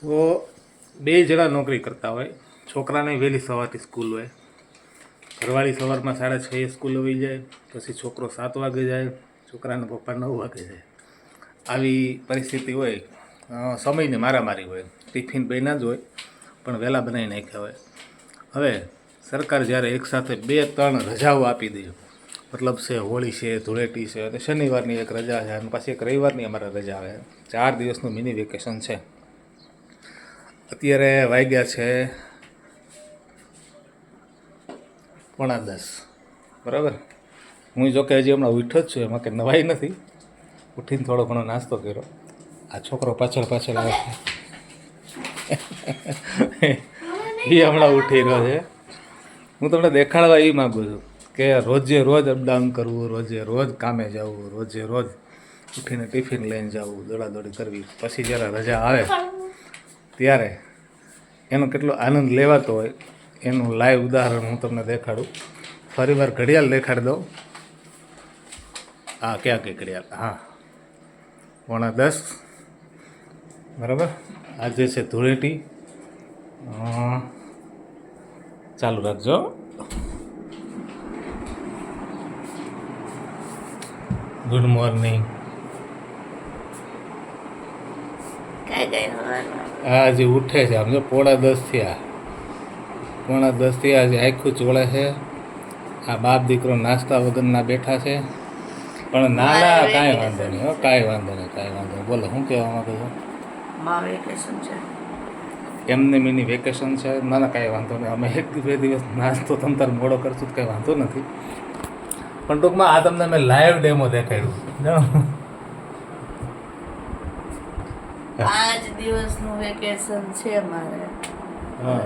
તો બે જણા નોકરી કરતા હોય. છોકરાને વહેલી સવારથી સ્કૂલ હોય. ઘરવાળી સવારમાં 6:30 સ્કૂલ આવી જાય, પછી છોકરો 7 વાગે જાય, છોકરાના પપ્પા 9 વાગે જાય. આવી પરિસ્થિતિ હોય. સમયની મારામારી હોય. ટિફિન બન્યા જ હોય પણ વહેલા બનાવી નાખ્યા હોય. હવે સરકાર જ્યારે એકસાથે 2-3 રજાઓ આપી દે, મતલબ છે હોળી છે, ધૂળેટી છે, અને શનિવારની એક રજા છે, અને પછી એક રવિવારની અમારે રજા આવે. 4 દિવસનું મિની વેકેશન છે. અત્યારે વાગ્યા છે 9:45, બરાબર. હું જોકે હજી હમણાં ઉઠ્યો જ છું, એમાં કંઈ નવાઈ નથી. ઉઠીને થોડો ઘણો નાસ્તો કર્યો. આ છોકરો પાછળ આવે છે એ હમણાં ઉઠી રહ્યો છે. હું તમને દેખાડવા એ માગું છું કે રોજે રોજ અપડાઉન કરવું, રોજે રોજ કામે જવું, રોજે રોજ ઉઠીને ટિફિન લઈને જવું, દોડાદોડી કરવી, પછી જ્યારે રજા આવે ત્યારે એનો કેટલો આનંદ લેવાતો હોય એનું લાઈવ ઉદાહરણ હું તમને દેખાડું. ફરીવાર ઘડિયાળ દેખાડી દઉં. હા, ક્યાં કઈ ઘડિયાળ? હા, 9:45, બરાબર. આજે છે ધૂળેટી. ચાલુ રાખજો. Good morning. હા, હજી ઉઠે છે. આમ જો 9:45 થયા. 9:45 થયા. હજી આખું ચોળે છે. આ બાપ દીકરો નાસ્તા વગરના બેઠા છે. પણ ના, કાંઈ વાંધો નહીં. કાંઈ વાંધો નહીં. બોલો, શું કહેવા માંગો છો? વેકેશન છે એમને મિની વેકેશન છે. ના, કાંઈ વાંધો નહીં. અમે 1-2 દિવસ નાસ્તો તમતાર મોડો કરશું તો કાંઈ વાંધો નથી. પણ ટૂંકમાં આ તમને મેં લાઈવ ડેમો દેખાડ્યું. 5 દિવસનું વેકેશન છે મારે. હા,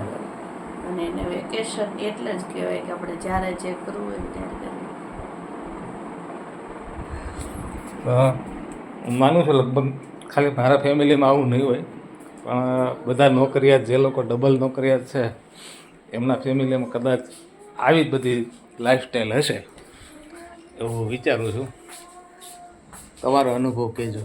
અને એને વેકેશન એટલે જ કહેવાય કે આપણે જ્યારે જે કરવું હોય ત્યારે કરીએ. હું માનું છું લગભગ ખાલી મારા ફેમિલીમાં આવું નહીં હોય, પણ બધા નોકરિયાત, જે લોકો ડબલ નોકરિયાત છે એમના ફેમિલીમાં કદાચ આવી જ બધી લાઈફસ્ટાઈલ હશે એવું વિચારું છું. તમારો અનુભવ કહેજો.